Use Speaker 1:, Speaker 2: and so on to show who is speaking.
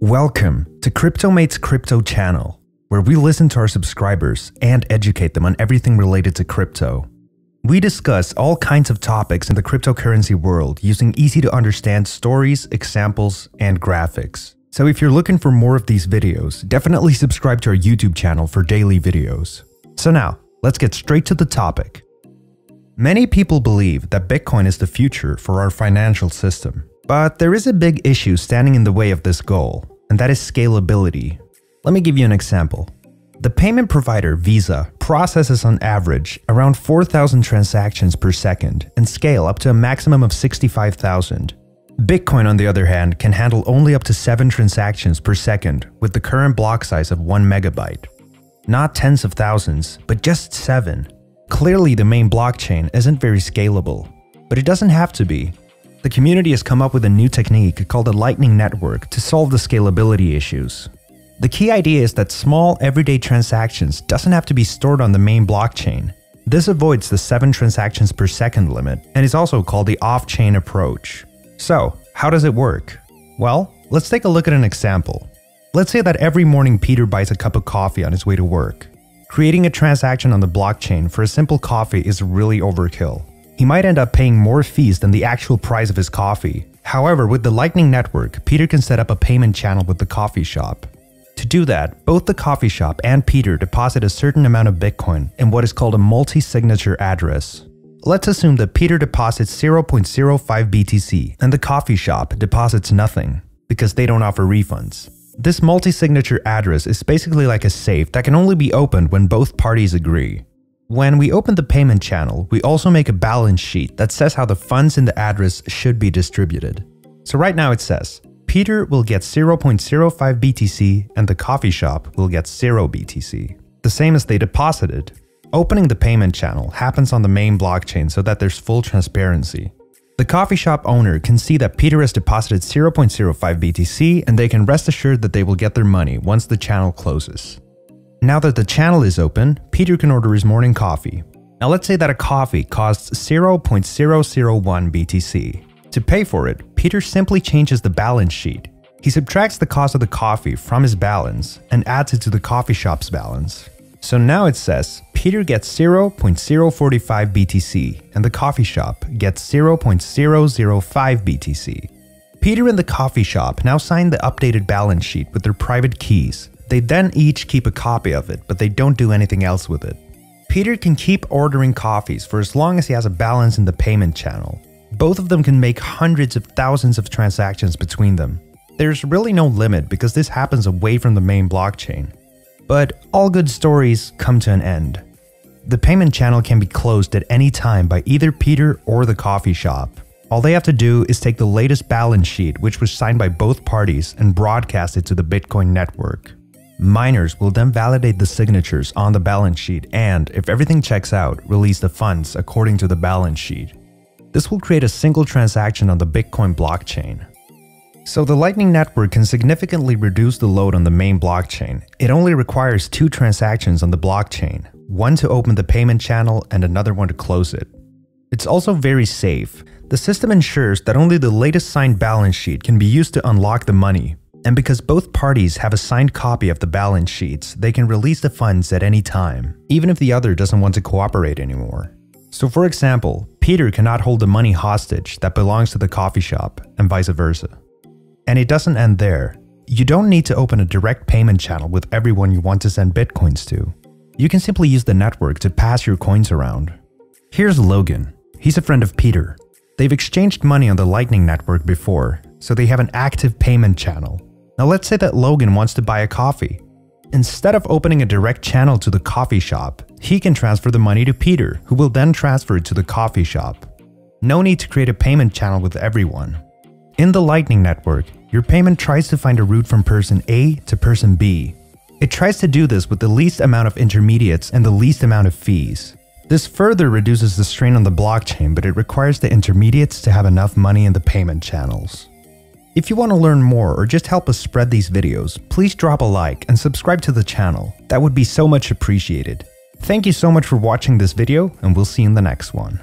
Speaker 1: Welcome to CryptoMate's Crypto channel, where we listen to our subscribers and educate them on everything related to crypto. We discuss all kinds of topics in the cryptocurrency world using easy to understand stories, examples, and graphics. So if you're looking for more of these videos, definitely subscribe to our YouTube channel for daily videos. So now, let's get straight to the topic. Many people believe that Bitcoin is the future for our financial system. But there is a big issue standing in the way of this goal, and that is scalability. Let me give you an example. The payment provider Visa processes on average around 4,000 transactions per second and scale up to a maximum of 65,000. Bitcoin, on the other hand, can handle only up to 7 transactions per second with the current block size of 1 megabyte. Not tens of thousands, but just 7. Clearly, the main blockchain isn't very scalable, but it doesn't have to be. The community has come up with a new technique called a Lightning Network to solve the scalability issues. The key idea is that small, everyday transactions doesn't have to be stored on the main blockchain. This avoids the 7 transactions per second limit and is also called the off-chain approach. So, how does it work? Well, let's take a look at an example. Let's say that every morning Peter buys a cup of coffee on his way to work. Creating a transaction on the blockchain for a simple coffee is really overkill. He might end up paying more fees than the actual price of his coffee. However, with the Lightning Network, Peter can set up a payment channel with the coffee shop. To do that, both the coffee shop and Peter deposit a certain amount of Bitcoin in what is called a multi-signature address. Let's assume that Peter deposits 0.05 BTC and the coffee shop deposits nothing, because they don't offer refunds. This multi-signature address is basically like a safe that can only be opened when both parties agree. When we open the payment channel, we also make a balance sheet that says how the funds in the address should be distributed. So right now it says, Peter will get 0.05 BTC and the coffee shop will get 0 BTC, the same as they deposited. Opening the payment channel happens on the main blockchain so that there's full transparency. The coffee shop owner can see that Peter has deposited 0.05 BTC and they can rest assured that they will get their money once the channel closes. Now that the channel is open, Peter can order his morning coffee. Now let's say that a coffee costs 0.001 BTC. To pay for it, Peter simply changes the balance sheet. He subtracts the cost of the coffee from his balance and adds it to the coffee shop's balance. So now it says, Peter gets 0.045 BTC and the coffee shop gets 0.005 BTC. Peter and the coffee shop now sign the updated balance sheet with their private keys. They then each keep a copy of it, but they don't do anything else with it. Peter can keep ordering coffees for as long as he has a balance in the payment channel. Both of them can make hundreds of thousands of transactions between them. There's really no limit because this happens away from the main blockchain. But all good stories come to an end. The payment channel can be closed at any time by either Peter or the coffee shop. All they have to do is take the latest balance sheet, which was signed by both parties, and broadcast it to the Bitcoin network. Miners will then validate the signatures on the balance sheet and, if everything checks out, release the funds according to the balance sheet. This will create a single transaction on the Bitcoin blockchain. So the Lightning Network can significantly reduce the load on the main blockchain. It only requires 2 transactions on the blockchain, one to open the payment channel and another one to close it. It's also very safe. The system ensures that only the latest signed balance sheet can be used to unlock the money. And because both parties have a signed copy of the balance sheets, they can release the funds at any time, even if the other doesn't want to cooperate anymore. So for example, Peter cannot hold the money hostage that belongs to the coffee shop, and vice versa. And it doesn't end there. You don't need to open a direct payment channel with everyone you want to send bitcoins to. You can simply use the network to pass your coins around. Here's Logan. He's a friend of Peter. They've exchanged money on the Lightning Network before, so they have an active payment channel. Now let's say that Logan wants to buy a coffee. Instead of opening a direct channel to the coffee shop, he can transfer the money to Peter, who will then transfer it to the coffee shop. No need to create a payment channel with everyone. In the Lightning Network, your payment tries to find a route from person A to person B. It tries to do this with the least amount of intermediates and the least amount of fees. This further reduces the strain on the blockchain, but it requires the intermediates to have enough money in the payment channels. If you want to learn more or just help us spread these videos, please drop a like and subscribe to the channel. That would be so much appreciated. Thank you so much for watching this video, and we'll see you in the next one.